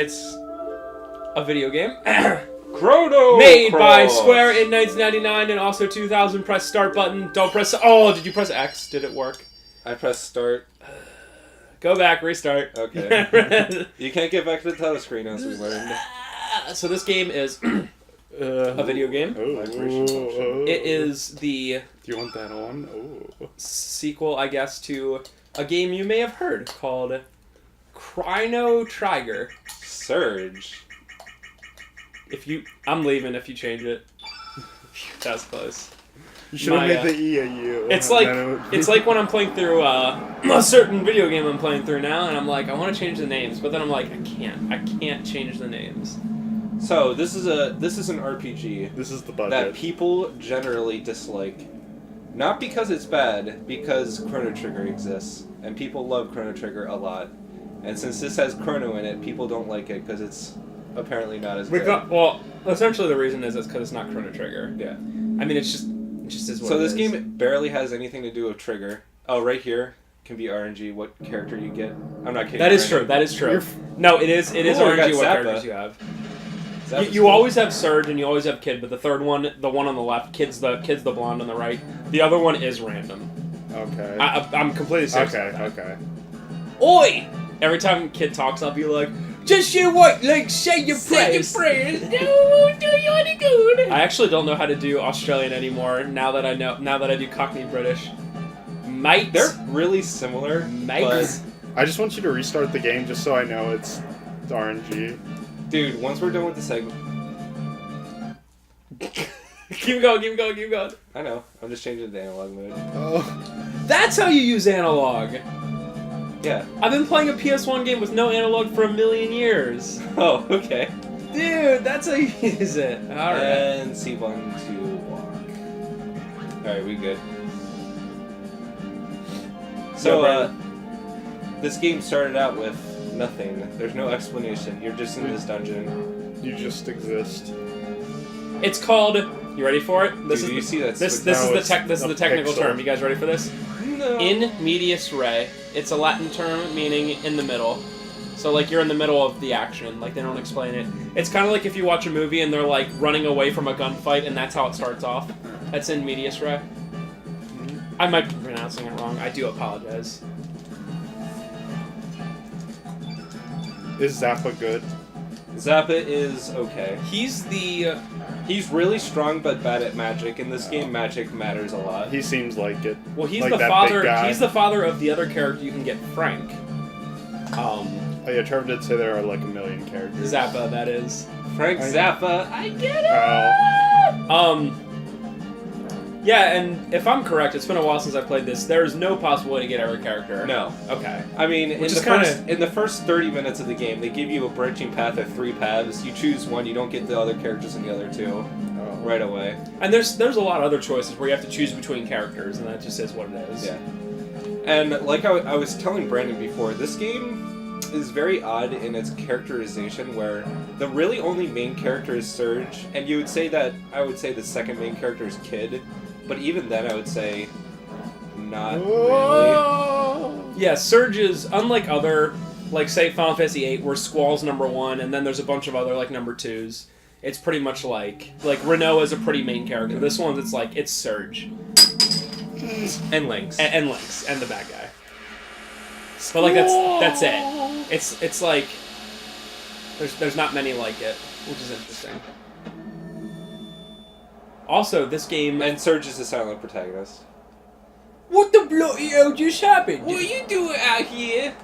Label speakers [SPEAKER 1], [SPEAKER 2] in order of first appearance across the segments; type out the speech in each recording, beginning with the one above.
[SPEAKER 1] It's a video game.
[SPEAKER 2] Chrono
[SPEAKER 1] Made
[SPEAKER 2] Cross.
[SPEAKER 1] by Square in 1999 and also 2000. Press start button. Don't press... Oh, did you press X? Did it work?
[SPEAKER 2] I pressed start.
[SPEAKER 1] Go back, restart.
[SPEAKER 2] Okay. You can't get back to the title screen as we learned.
[SPEAKER 1] So this game is a video game. It is the...
[SPEAKER 3] Do you want that on? Oh.
[SPEAKER 1] Sequel, I guess, to a game you may have heard called Chrono Trigger.
[SPEAKER 2] Surge.
[SPEAKER 1] I'm leaving if you change it. That's close.
[SPEAKER 3] You should have made the E a U.
[SPEAKER 1] It's like when I'm playing through a certain video game I'm playing through now, and I'm like, I want to change the names, but then I'm like, I can't change the names.
[SPEAKER 2] So this is an RPG.
[SPEAKER 3] This is the budget
[SPEAKER 2] that people generally dislike, not because it's bad, because Chrono Trigger exists, and people love Chrono Trigger a lot. And since this has Chrono in it, people don't like it because it's apparently not as good.
[SPEAKER 1] Well, essentially the reason is because it's not Chrono Trigger.
[SPEAKER 2] Yeah.
[SPEAKER 1] I mean, it just is what
[SPEAKER 2] so
[SPEAKER 1] it
[SPEAKER 2] this
[SPEAKER 1] is.
[SPEAKER 2] game barely has anything to do with Trigger. Oh, right here can be RNG. What character you get? I'm not kidding.
[SPEAKER 1] That is true. That is true. No, it is RNG what characters you have. You always have Surge and you always have Kid, but the third one, the one on the left, Kid's the blonde on the right. The other one is random.
[SPEAKER 3] Okay.
[SPEAKER 1] I'm completely serious.
[SPEAKER 3] Okay.
[SPEAKER 1] Oi! Every time Kid talks, I'll be like, just you what? Like, say your prayers.
[SPEAKER 4] Do you any good?
[SPEAKER 1] I actually don't know how to do Australian anymore. Now that I do Cockney British. Mate.
[SPEAKER 2] They're really similar.
[SPEAKER 1] Mate.
[SPEAKER 3] I just want you to restart the game just so I know it's RNG.
[SPEAKER 2] Dude, once we're done with the segment...
[SPEAKER 1] Keep going.
[SPEAKER 2] I know. I'm just changing the analog mode.
[SPEAKER 3] Oh.
[SPEAKER 1] That's how you use analog.
[SPEAKER 2] Yeah.
[SPEAKER 1] I've been playing a PS1 game with no analog for a million years.
[SPEAKER 2] Oh, okay.
[SPEAKER 1] Dude, that's how you use it. Alright.
[SPEAKER 2] And C1 to walk. Alright, we good. So, this game started out with nothing. There's no explanation. You're just in this dungeon.
[SPEAKER 3] You just exist.
[SPEAKER 1] It's called... You ready for it?
[SPEAKER 2] You see that?
[SPEAKER 1] This is the technical term. You guys ready for this?
[SPEAKER 2] No.
[SPEAKER 1] In medias res. It's a Latin term meaning in the middle. So, like, you're in the middle of the action. Like, they don't explain it. It's kind of like if you watch a movie and they're, like, running away from a gunfight and that's how it starts off. That's in medias res. I might be pronouncing it wrong. I do apologize.
[SPEAKER 3] Is Zappa good?
[SPEAKER 2] Zappa is okay.
[SPEAKER 1] He's
[SPEAKER 2] really strong but bad at magic. In this game, magic matters a lot.
[SPEAKER 3] He seems like it.
[SPEAKER 1] Well, he's
[SPEAKER 3] like
[SPEAKER 1] the
[SPEAKER 3] that
[SPEAKER 1] father.
[SPEAKER 3] big guy.
[SPEAKER 1] He's the father of the other character you can get, Frank.
[SPEAKER 3] Oh yeah, Trevor did say there are like a million characters.
[SPEAKER 1] Zappa, that is.
[SPEAKER 2] Frank Zappa. I get it.
[SPEAKER 3] Oh.
[SPEAKER 1] Yeah, and if I'm correct, it's been a while since I played this. There is no possible way to get every character.
[SPEAKER 2] No.
[SPEAKER 1] Okay.
[SPEAKER 2] I mean, in the first 30 minutes of the game, they give you a branching path of 3 paths. You choose one, you don't get the other characters in the other 2 right away.
[SPEAKER 1] And there's a lot of other choices where you have to choose between characters, and that just is what it is.
[SPEAKER 2] Yeah. And like I was telling Brandon before, this game is very odd in its characterization, where the really only main character is Surge, and I would say the second main character is Kid. But even then, I would say, not really.
[SPEAKER 1] Yeah, Surge is, unlike other, like, say, Final Fantasy VIII, where Squall's #1, and then there's a bunch of other, like, #2s. It's pretty much like Renault is a pretty main character. This one, it's Surge.
[SPEAKER 2] And Lynx.
[SPEAKER 1] And Lynx, and the bad guy. But, like, that's it. It's like, there's not many like it, which is interesting. Also, this game...
[SPEAKER 2] And Surge is the silent protagonist.
[SPEAKER 1] What the bloody hell just happened?
[SPEAKER 4] What are you doing out here?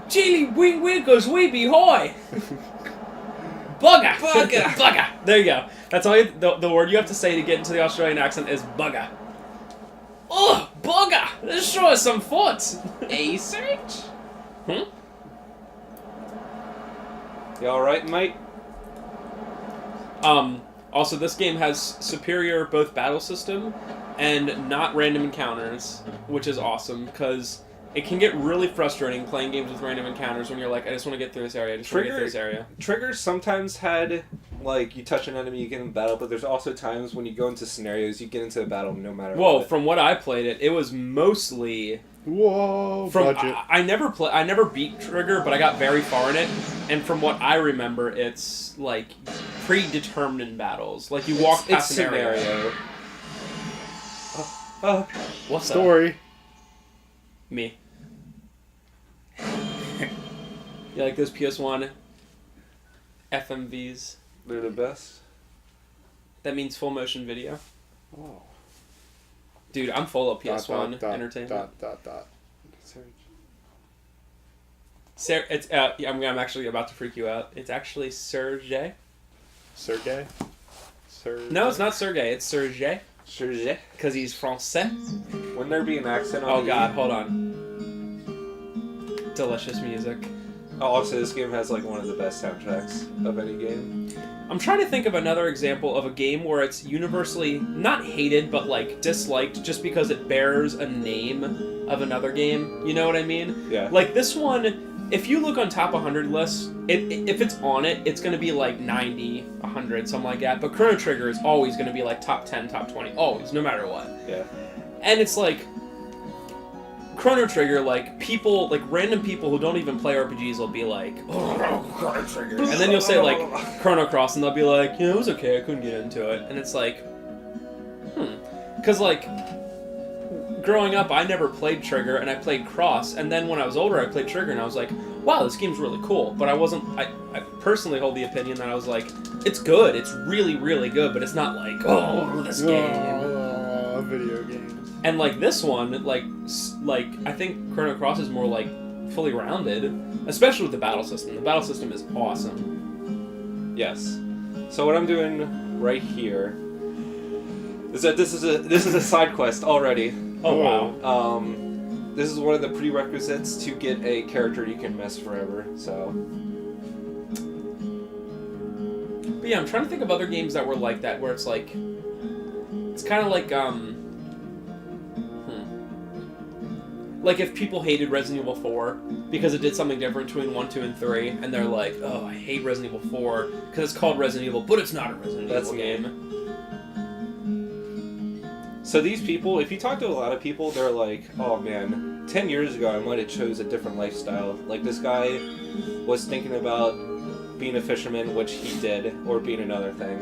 [SPEAKER 1] Chili winkers, we be high. Bugger. Bugger. There you go. That's all the word you have to say to get into the Australian accent is bugger. Oh, bugger. Let's show us some foot.
[SPEAKER 4] Hey, Surge?
[SPEAKER 2] You alright, mate?
[SPEAKER 1] Also, this game has superior both battle system and not random encounters, which is awesome, because it can get really frustrating playing games with random encounters when you're like, I just want to get through this area,
[SPEAKER 2] Trigger sometimes had, like, you touch an enemy, you get in battle, but there's also times when you go into scenarios, you get into a battle no matter what.
[SPEAKER 1] From what I played it was mostly
[SPEAKER 3] Whoa, budget.
[SPEAKER 1] I never beat Trigger, but I got very far in it. And from what I remember, it's like predetermined battles. Like you walk past an area.
[SPEAKER 3] What's story?
[SPEAKER 1] Me. You like those PS1 FMVs?
[SPEAKER 2] They're the best.
[SPEAKER 1] That means full motion video.
[SPEAKER 3] Oh.
[SPEAKER 1] Dude, I'm full of PS1 entertainment. It's I'm actually about to freak you out. It's actually Sergey.
[SPEAKER 3] Sergey?
[SPEAKER 1] No, it's not Sergey. It's Sergey.
[SPEAKER 2] Sergey?
[SPEAKER 1] Because he's Francais.
[SPEAKER 2] Wouldn't there be an accent on
[SPEAKER 1] Oh
[SPEAKER 2] the
[SPEAKER 1] god,
[SPEAKER 2] E?
[SPEAKER 1] hold on. Delicious music.
[SPEAKER 2] Oh, also, this game has like one of the best soundtracks of any game.
[SPEAKER 1] I'm trying to think of another example of a game where it's universally not hated, but like disliked just because it bears a name of another game. You know what I mean?
[SPEAKER 2] Yeah.
[SPEAKER 1] Like this one, if you look on top 100 lists, if it's on it, it's going to be like 90, 100, something like that. But Chrono Trigger is always going to be like top 10, top 20, always, no matter what.
[SPEAKER 2] Yeah.
[SPEAKER 1] And it's like Chrono Trigger, like people, like random people who don't even play RPGs will be like, oh, Chrono Trigger, and then you'll say like Chrono Cross, and they'll be like, yeah, it was okay, I couldn't get into it, and it's like, because like growing up, I never played Trigger, and I played Cross, and then when I was older, I played Trigger, and I was like, wow, this game's really cool, but I personally hold the opinion that I was like, it's good, it's really, really good, but it's not like, oh, this game.
[SPEAKER 3] Oh, video games.
[SPEAKER 1] And like this one, like I think Chrono Cross is more like fully rounded, especially with the battle system. The battle system is awesome.
[SPEAKER 2] Yes. So what I'm doing right here is that this is a side quest already.
[SPEAKER 1] Oh wow.
[SPEAKER 2] This is one of the prerequisites to get a character you can miss forever. So.
[SPEAKER 1] But yeah, I'm trying to think of other games that were like that, where it's like, it's kind of like like if people hated Resident Evil 4 because it did something different between 1, 2, and 3, and they're like, oh, I hate Resident Evil 4 because it's called Resident Evil, but it's not a Resident Evil game.
[SPEAKER 2] So these people, if you talk to a lot of people, they're like, oh man, 10 years ago I might have chose a different lifestyle. Like this guy was thinking about being a fisherman, which he did, or being another thing.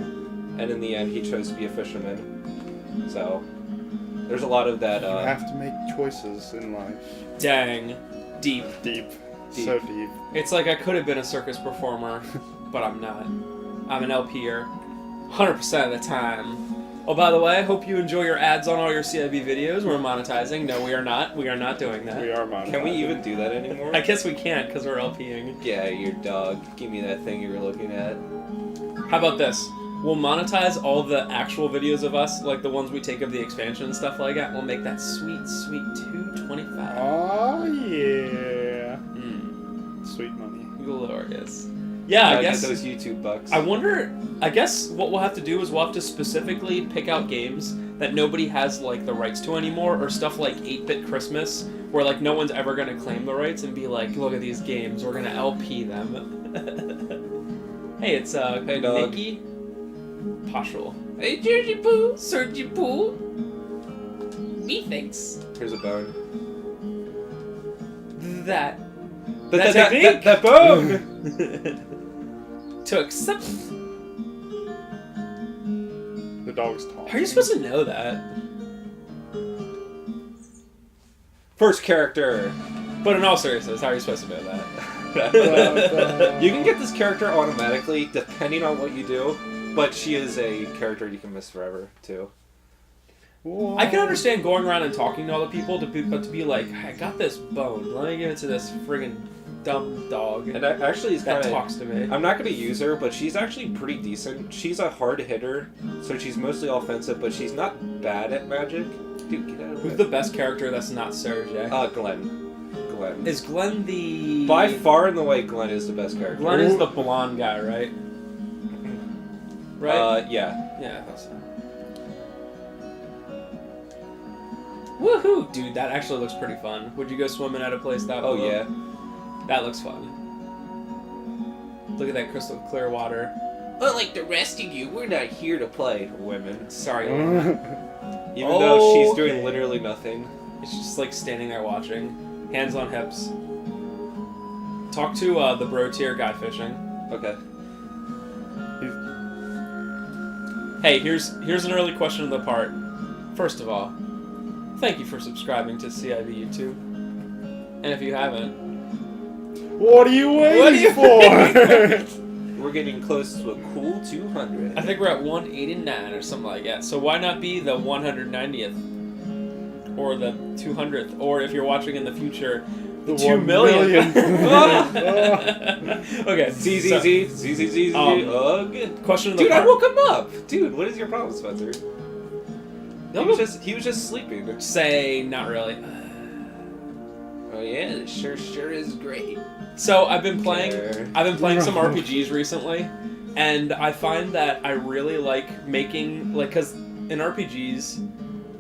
[SPEAKER 2] And in the end, he chose to be a fisherman. So, there's a lot of that.
[SPEAKER 3] You have to make choices in life.
[SPEAKER 1] Dang. Deep.
[SPEAKER 3] Deep. So deep.
[SPEAKER 1] It's like I could have been a circus performer, but I'm not. I'm an LPer. 100% of the time. Oh, by the way, I hope you enjoy your ads on all your CiB videos. We're monetizing. No, we are not. We are not doing that.
[SPEAKER 3] We are monetizing.
[SPEAKER 2] Can we even do that anymore?
[SPEAKER 1] I guess we can't because we're LPing.
[SPEAKER 2] Yeah, your dog. Give me that thing you were looking at.
[SPEAKER 1] How about this? We'll monetize all the actual videos of us, like the ones we take of the expansion and stuff like that. We'll make that sweet, sweet $2.25.
[SPEAKER 3] Oh, yeah. Sweet money.
[SPEAKER 1] Glorious. Yeah, I guess
[SPEAKER 2] get those YouTube bucks.
[SPEAKER 1] I wonder. I guess what we'll have to do is we'll have to specifically pick out games that nobody has like the rights to anymore, or stuff like 8-Bit Christmas, where like no one's ever gonna claim the rights and be like, look at these games, we're gonna LP them. Hey, it's
[SPEAKER 2] hey, dog.
[SPEAKER 1] Nikki Paschal.
[SPEAKER 4] Hey, Georgie Poo, Sergi Poo. Methinks.
[SPEAKER 2] Here's a bone.
[SPEAKER 1] That
[SPEAKER 2] That bone!
[SPEAKER 1] to accept.
[SPEAKER 3] The dog's talking.
[SPEAKER 1] How are you supposed to know that?
[SPEAKER 2] First character.
[SPEAKER 1] But in all seriousness, how are you supposed to know that?
[SPEAKER 2] You can get this character automatically, depending on what you do, but she is a character you can miss forever, too.
[SPEAKER 3] Whoa.
[SPEAKER 1] I can understand going around and talking to other people to be like, I got this bone. Let me give it to this friggin' dumb dog
[SPEAKER 2] And actually, it's
[SPEAKER 1] that
[SPEAKER 2] kind of.
[SPEAKER 1] talks to me.
[SPEAKER 2] I'm not going to use her, but she's actually pretty decent. She's a hard hitter, so she's mostly offensive, but she's not bad at magic. Dude, get out of
[SPEAKER 1] Who's
[SPEAKER 2] it.
[SPEAKER 1] the best character that's not Sergey?
[SPEAKER 2] Glenn. Glenn.
[SPEAKER 1] Is Glenn the...
[SPEAKER 2] By far and away, Glenn is the best character.
[SPEAKER 1] Glenn is the blonde guy, right? Right?
[SPEAKER 2] Yeah.
[SPEAKER 1] Yeah, that's so. Woohoo! Dude, that actually looks pretty fun. Would you go swimming at a place that
[SPEAKER 2] Oh,
[SPEAKER 1] below?
[SPEAKER 2] yeah.
[SPEAKER 1] That looks fun. Look at that crystal clear water.
[SPEAKER 4] But like the rest of you, we're not here to play.
[SPEAKER 2] Women.
[SPEAKER 1] Sorry.
[SPEAKER 2] Even though she's doing literally nothing.
[SPEAKER 1] It's just like standing there watching, hands on hips. Talk to the bro tier guy fishing.
[SPEAKER 2] Okay.
[SPEAKER 1] Hey, here's an early question of the part. First of all, thank you for subscribing to CiB YouTube. And if you haven't,
[SPEAKER 3] What are you waiting for?
[SPEAKER 2] We're getting close to a cool 200.
[SPEAKER 1] I think we're at 189 or something like that. So why not be the 190th? Or the 200th? Or if you're watching in the future, the 2 million. Okay.
[SPEAKER 2] ZZZ. Ugh.
[SPEAKER 1] Question of the
[SPEAKER 2] Dude,
[SPEAKER 1] part.
[SPEAKER 2] I woke him up. Dude, what is your problem, Spencer? He was just sleeping.
[SPEAKER 1] Say, not really.
[SPEAKER 2] Oh yeah, it sure is great.
[SPEAKER 1] So I've been playing some
[SPEAKER 3] No.
[SPEAKER 1] RPGs recently, and I find that I really like making, like, because in RPGs,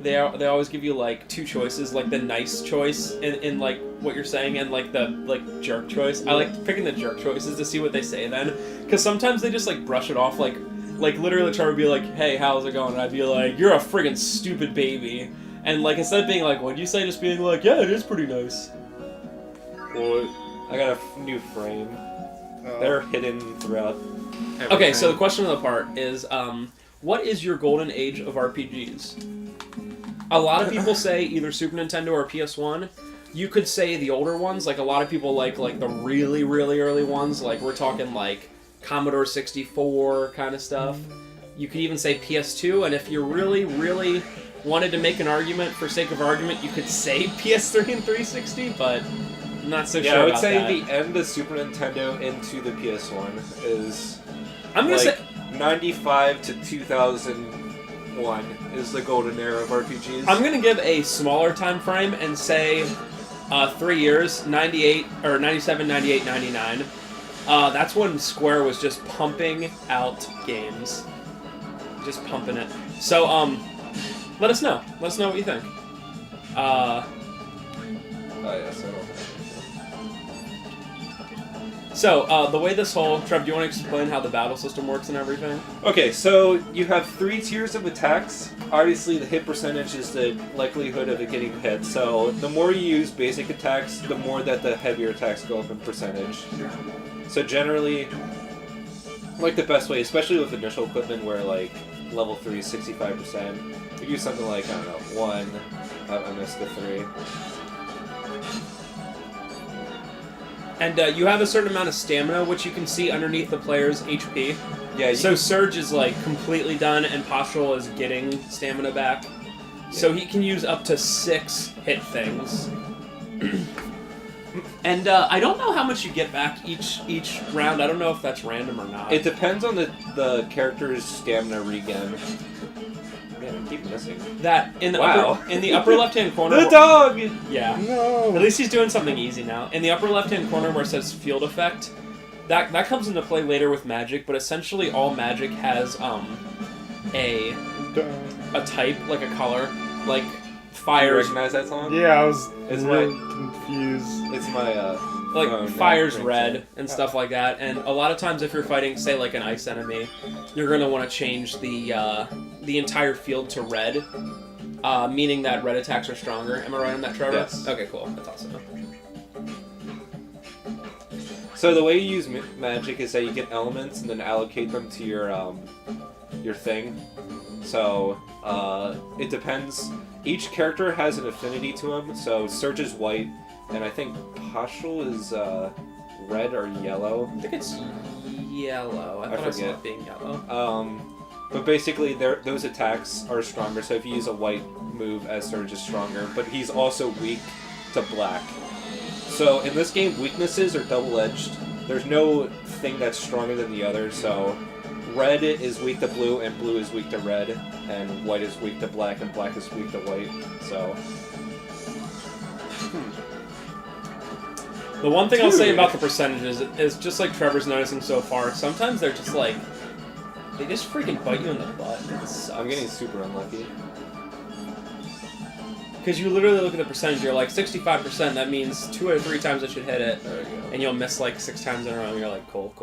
[SPEAKER 1] they always give you, like, two choices, like the nice choice in like, what you're saying, and, like, the, like, jerk choice. I like picking the jerk choices to see what they say then, because sometimes they just, like, brush it off, like literally Trevor would be like, hey, how's it going? And I'd be like, you're a friggin' stupid baby. And, like, instead of being like, what'd you say, just being like, yeah, it is pretty nice.
[SPEAKER 2] Well, I got a new frame. They're hidden throughout everything.
[SPEAKER 1] Okay, so the question of the part is, what is your golden age of RPGs? A lot of people say either Super Nintendo or PS1. You could say the older ones, like a lot of people like the really, really early ones, like we're talking like Commodore 64 kind of stuff. You could even say PS2, and if you really, really wanted to make an argument for sake of argument, you could say PS3 and 360, but I'm not so sure
[SPEAKER 2] I would
[SPEAKER 1] about
[SPEAKER 2] say
[SPEAKER 1] that.
[SPEAKER 2] the end of Super Nintendo into the PS1 is
[SPEAKER 1] I'm gonna
[SPEAKER 2] like
[SPEAKER 1] say
[SPEAKER 2] 95 to 2001 is the golden era of RPGs.
[SPEAKER 1] I'm gonna give a smaller time frame and say 3 years, 98 or 97, 98, 99. That's when Square was just pumping out games, just pumping it. So let us know. Let us know what you think.
[SPEAKER 2] Oh yes, I don't.
[SPEAKER 1] So, the way this whole... Trev, do you want to explain how the battle system works and everything?
[SPEAKER 2] Okay, so you have 3 tiers of attacks. Obviously, the hit percentage is the likelihood of it getting hit. So, the more you use basic attacks, the more that the heavier attacks go up in percentage. So, generally, like the best way, especially with initial equipment where, like, level 3 is 65%, you do something like, I don't know, 1. I missed the 3.
[SPEAKER 1] And you have a certain amount of stamina, which you can see underneath the player's HP.
[SPEAKER 2] Yeah,
[SPEAKER 1] So Surge is like completely done, and Pastoral is getting stamina back. Yeah. So he can use up to 6 hit things. And I don't know how much you get back each round. I don't know if that's random or not.
[SPEAKER 2] It depends on the character's stamina regen. Man, I keep missing.
[SPEAKER 1] That in the upper left-hand corner.
[SPEAKER 2] The dog.
[SPEAKER 1] Yeah.
[SPEAKER 3] No.
[SPEAKER 1] At least he's doing something easy now. In the upper left-hand corner where it says Field Effect, that comes into play later with Magic, but essentially all Magic has a type, like a color, like fire.
[SPEAKER 2] You recognize that song?
[SPEAKER 3] Yeah, I was
[SPEAKER 2] It's
[SPEAKER 3] really
[SPEAKER 2] my-
[SPEAKER 3] confused.
[SPEAKER 2] It's my
[SPEAKER 1] Like
[SPEAKER 2] phone,
[SPEAKER 1] fire's
[SPEAKER 2] not
[SPEAKER 1] red
[SPEAKER 2] ringtone.
[SPEAKER 1] and stuff like that, and a lot of times if you're fighting, say, like an ice enemy, you're gonna want to change the entire field to red, meaning that red attacks are stronger. Am I right on that, Trevor?
[SPEAKER 2] Yes.
[SPEAKER 1] Okay, cool. That's awesome.
[SPEAKER 2] So the way you use magic is that you get elements and then allocate them to your thing. So it depends. Each character has an affinity to them. So Surge is white, and I think Pastoral is red or yellow.
[SPEAKER 1] I think it's yellow. I thought I saw
[SPEAKER 2] forget.
[SPEAKER 1] it being yellow.
[SPEAKER 2] But basically, those attacks are stronger. So if you use a white move, as Surge is stronger, but he's also weak to black. So in this game, weaknesses are double-edged. There's no thing that's stronger than the other. So red is weak to blue, and blue is weak to red, and white is weak to black, and black is weak to white. So.
[SPEAKER 1] The one thing I'll say about the percentages is just like Trevor's noticing so far, sometimes they're just like, they just freaking bite you in the butt. It sucks.
[SPEAKER 2] I'm getting super unlucky.
[SPEAKER 1] Because you literally look at the percentage, you're like 65%, that means 2 or 3 times I should hit it,
[SPEAKER 2] There we go.
[SPEAKER 1] and you'll miss like 6 times in a row, and you're like, cool.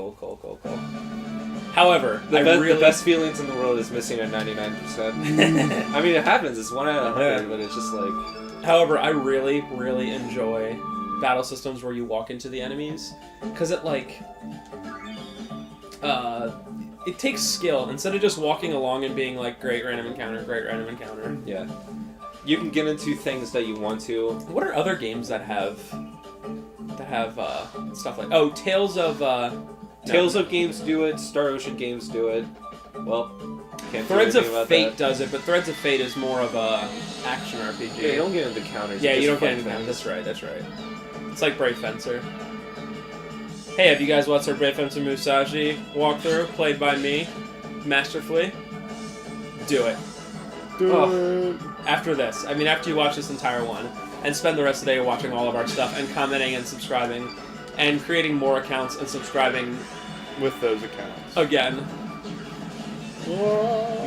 [SPEAKER 1] However,
[SPEAKER 2] The
[SPEAKER 1] really...
[SPEAKER 2] best feelings in the world is missing at 99%. I mean, it happens. It's 1 out of 100, but it's just like...
[SPEAKER 1] However, I really, really enjoy battle systems where you walk into the enemies, because it it takes skill instead of just walking along and being like, great random encounter.
[SPEAKER 2] Yeah. You can get into things that you want to.
[SPEAKER 1] What are other games that have stuff like Tales of
[SPEAKER 2] Games do it. Star Ocean games do it. Well, can't do
[SPEAKER 1] Threads of
[SPEAKER 2] anything about
[SPEAKER 1] Fate
[SPEAKER 2] that.
[SPEAKER 1] does it, but Threads of Fate is more of a action RPG.
[SPEAKER 2] Yeah, you don't get into counters.
[SPEAKER 1] Yeah, you
[SPEAKER 2] just
[SPEAKER 1] don't get
[SPEAKER 2] fight
[SPEAKER 1] into
[SPEAKER 2] things.
[SPEAKER 1] That's right. It's like Brave Fencer. Hey, have you guys watched our Brave Fencer Musashi walkthrough, played by me, masterfully? Do it.
[SPEAKER 3] Do it.
[SPEAKER 1] After this. I mean, after you watch this entire one, and spend the rest of the day watching all of our stuff, and commenting and subscribing, and creating more accounts and subscribing
[SPEAKER 3] With those accounts.
[SPEAKER 1] again.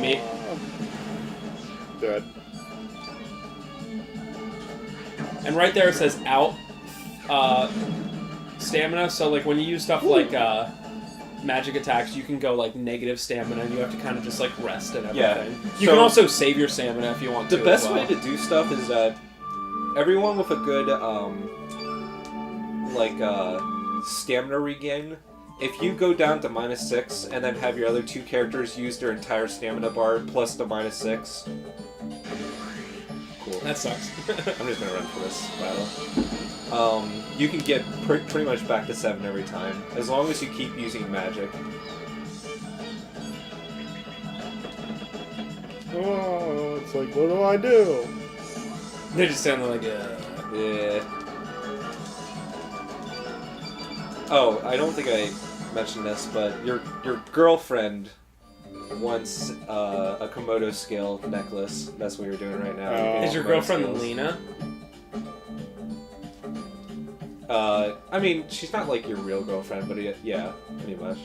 [SPEAKER 1] Me.
[SPEAKER 3] Do it.
[SPEAKER 1] And right there it says out stamina, so like when you use stuff like magic attacks, you can go like negative stamina and you have to kind of just like rest and everything.
[SPEAKER 2] Yeah.
[SPEAKER 1] You
[SPEAKER 2] So-
[SPEAKER 1] can also save your stamina if you want to.
[SPEAKER 2] The best
[SPEAKER 1] as well.
[SPEAKER 2] way to do stuff is that everyone with a good stamina regain, if you go down to -6 and then have your other two characters use their entire stamina bar plus the -6. Cool.
[SPEAKER 1] That sucks.
[SPEAKER 2] I'm just gonna run for this battle. You can get pretty much back to 7 every time, as long as you keep using magic.
[SPEAKER 3] Oh, it's like, what do I do?
[SPEAKER 1] They just stand there like,
[SPEAKER 2] Yeah. Oh, I don't think I mentioned this, but your girlfriend wants a Komodo scale necklace. That's what you're doing right now.
[SPEAKER 3] Oh.
[SPEAKER 2] You're getting
[SPEAKER 1] Is your
[SPEAKER 2] Komodo
[SPEAKER 1] girlfriend
[SPEAKER 2] scales.
[SPEAKER 1] Lena?
[SPEAKER 2] I mean, she's not like your real girlfriend, but yeah, pretty much.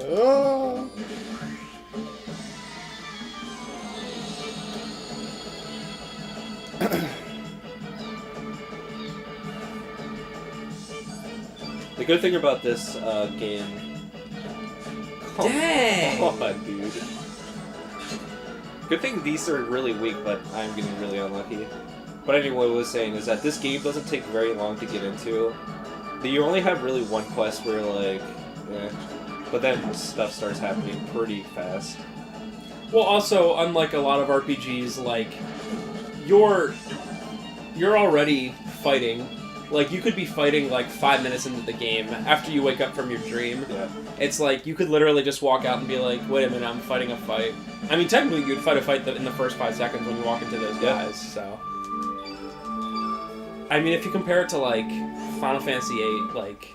[SPEAKER 3] Oh.
[SPEAKER 2] The good thing about this game.
[SPEAKER 1] Dang!
[SPEAKER 2] Oh, dude. Good thing these are really weak, but I'm getting really unlucky. But anyway, what I was saying is that this game doesn't take very long to get into. You only have really one quest where you're like, eh. But then stuff starts happening pretty fast.
[SPEAKER 1] Well, also, unlike a lot of RPGs, like, you're already fighting. Like, you could be fighting, like, 5 minutes into the game after you wake up from your dream.
[SPEAKER 2] Yeah.
[SPEAKER 1] It's like, you could literally just walk out and be like, wait a minute, I'm fighting a fight. I mean, technically, you'd fight a fight in the first 5 seconds when you walk into those
[SPEAKER 2] Yeah.
[SPEAKER 1] guys, so... I mean, if you compare it to, like, Final Fantasy VIII, like,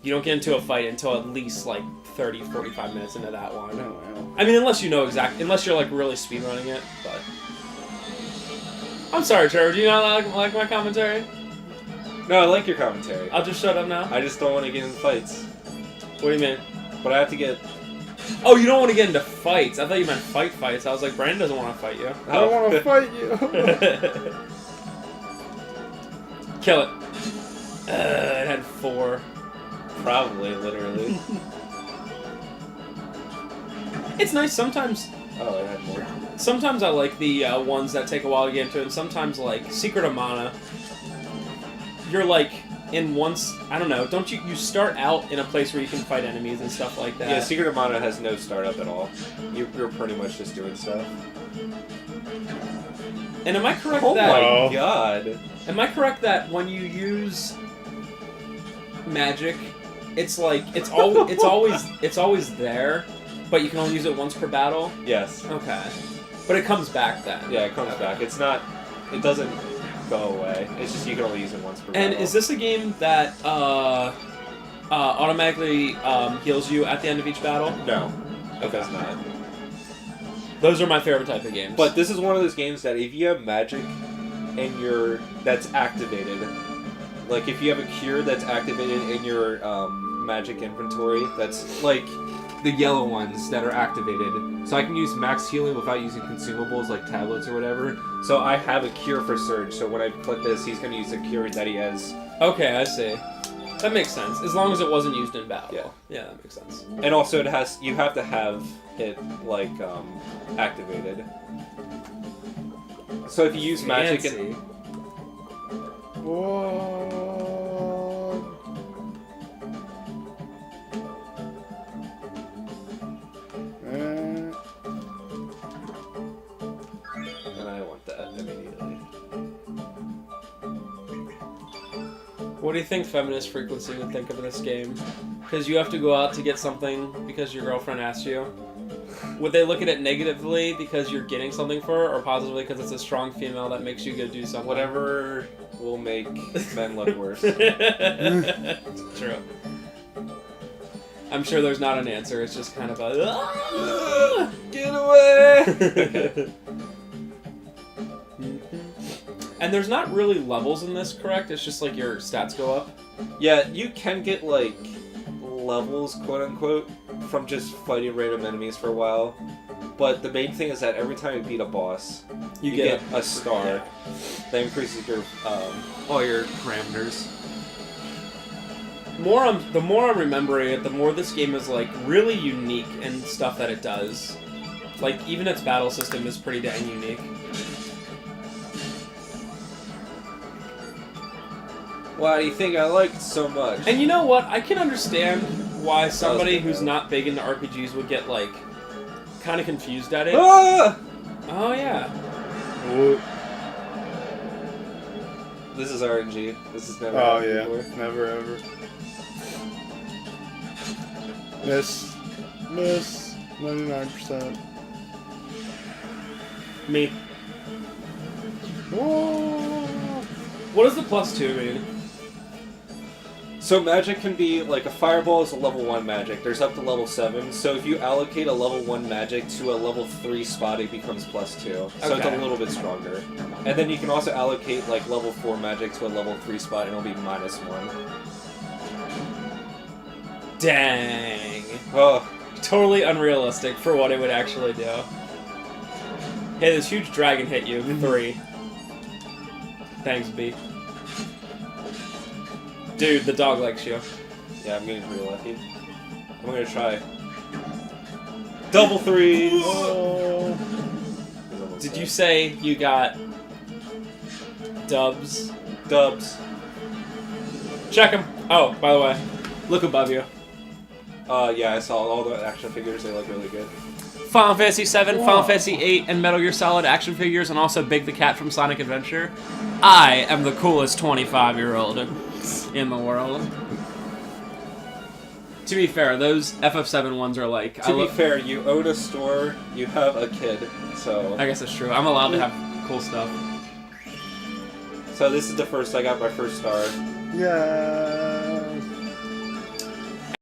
[SPEAKER 1] you don't get into a fight until at least, like, 30, 45 minutes into that one.
[SPEAKER 3] Oh, well.
[SPEAKER 1] I mean, unless you know unless you're, like, really speedrunning it, but... I'm sorry, Trevor, do you not like my commentary?
[SPEAKER 2] No, I like your commentary.
[SPEAKER 1] I'll just shut up now?
[SPEAKER 2] I just don't want to get in fights.
[SPEAKER 1] What do you mean?
[SPEAKER 2] But I have to get...
[SPEAKER 1] Oh, you don't want to get into fights. I thought you meant fights. I was like, Brandon doesn't want to fight you.
[SPEAKER 3] I don't want to fight you.
[SPEAKER 1] Kill it. It had 4.
[SPEAKER 2] Probably, literally.
[SPEAKER 1] It's nice sometimes.
[SPEAKER 2] Oh, it had more.
[SPEAKER 1] Sometimes I like the ones that take a while to get into, and sometimes like Secret of Mana. You're like in once. I don't know. Don't you start out in a place where you can fight enemies and stuff like that?
[SPEAKER 2] Yeah, Secret of Mana has no startup at all. You're pretty much just doing stuff.
[SPEAKER 1] And am I correct
[SPEAKER 2] Oh
[SPEAKER 1] that?
[SPEAKER 2] my
[SPEAKER 3] Oh.
[SPEAKER 2] god.
[SPEAKER 1] Am I correct that when you use magic, it's like it's always there, but you can only use it once per battle?
[SPEAKER 2] Yes.
[SPEAKER 1] Okay. But it comes back then.
[SPEAKER 2] Yeah, it comes back. It doesn't go away. It's just you can only use it once per
[SPEAKER 1] And
[SPEAKER 2] battle.
[SPEAKER 1] is this a game that automatically heals you at the end of each battle?
[SPEAKER 2] No. It does not.
[SPEAKER 1] Those are my favorite type of games.
[SPEAKER 2] But this is one of those games that if you have magic and that's activated, like if you have a cure that's activated in your magic inventory, that's like the yellow ones that are activated. So I can use max healing without using consumables like tablets or whatever. So I have a cure for Surge, so when I click this, he's going to use the cure that he has.
[SPEAKER 1] Okay, I see. That makes sense. As long as it wasn't used in battle.
[SPEAKER 2] Yeah.
[SPEAKER 1] Yeah, that makes sense.
[SPEAKER 2] And also you have to have it like activated. So if you use magic
[SPEAKER 1] Fancy.
[SPEAKER 2] and I want that immediately.
[SPEAKER 1] What do you think feminist frequency would think of this game? Because you have to go out to get something because your girlfriend asked you. Would they look at it negatively because you're getting something for her, or positively because it's a strong female that makes you go do something?
[SPEAKER 2] Whatever will make men look worse.
[SPEAKER 1] True. I'm sure there's not an answer. It's just kind of a
[SPEAKER 2] Get away!
[SPEAKER 1] And there's not really levels in this, correct? It's just like your stats go up.
[SPEAKER 2] Yeah, you can get like levels, quote unquote, from just fighting random enemies for a while. But the main thing is that every time you beat a boss, you get a star that increases your all your parameters.
[SPEAKER 1] The more I'm remembering it, the more this game is like really unique in stuff that it does. Like even its battle system is pretty dang unique.
[SPEAKER 2] Why do you think I like it so much?
[SPEAKER 1] And you know what? I can understand why somebody who's not big into RPGs would get like kind of confused at it.
[SPEAKER 2] Ah!
[SPEAKER 1] Oh yeah.
[SPEAKER 2] This is RNG. This is never
[SPEAKER 3] Oh
[SPEAKER 2] happened
[SPEAKER 3] yeah,
[SPEAKER 2] before.
[SPEAKER 3] never ever. Miss, 99%.
[SPEAKER 1] Me.
[SPEAKER 3] Whoa.
[SPEAKER 1] What does the +2 mean?
[SPEAKER 2] So magic can be, like, a fireball is a level 1 magic. There's up to level 7. So if you allocate a level 1 magic to a level 3 spot, it becomes +2. So it's
[SPEAKER 1] Okay.
[SPEAKER 2] a little bit stronger. And then you can also allocate, like, level 4 magic to a level 3 spot, and it'll be -1.
[SPEAKER 1] Dang.
[SPEAKER 2] Oh,
[SPEAKER 1] Totally unrealistic for what it would actually do. Hey, this huge dragon hit you. 3. Thanks, B. Dude, the dog likes you.
[SPEAKER 2] yeah, I'm getting pretty lucky. I'm gonna try. Double 3s!
[SPEAKER 3] Oh.
[SPEAKER 1] Did you say you got dubs?
[SPEAKER 2] Dubs.
[SPEAKER 1] Check them. Oh, by the way, look above you.
[SPEAKER 2] Yeah, I saw all the action figures. They look really good.
[SPEAKER 1] Final Fantasy VII,
[SPEAKER 3] Whoa.
[SPEAKER 1] Final Fantasy VIII, and Metal Gear Solid action figures, and also Big the Cat from Sonic Adventure. I am the coolest 25-year-old in the world. To be fair, those FF7 ones are like...
[SPEAKER 2] To be fair, you own a store, you have a kid, so...
[SPEAKER 1] I guess that's true. I'm allowed to have cool stuff.
[SPEAKER 2] So this is the first, I got my first star.
[SPEAKER 3] Yeah.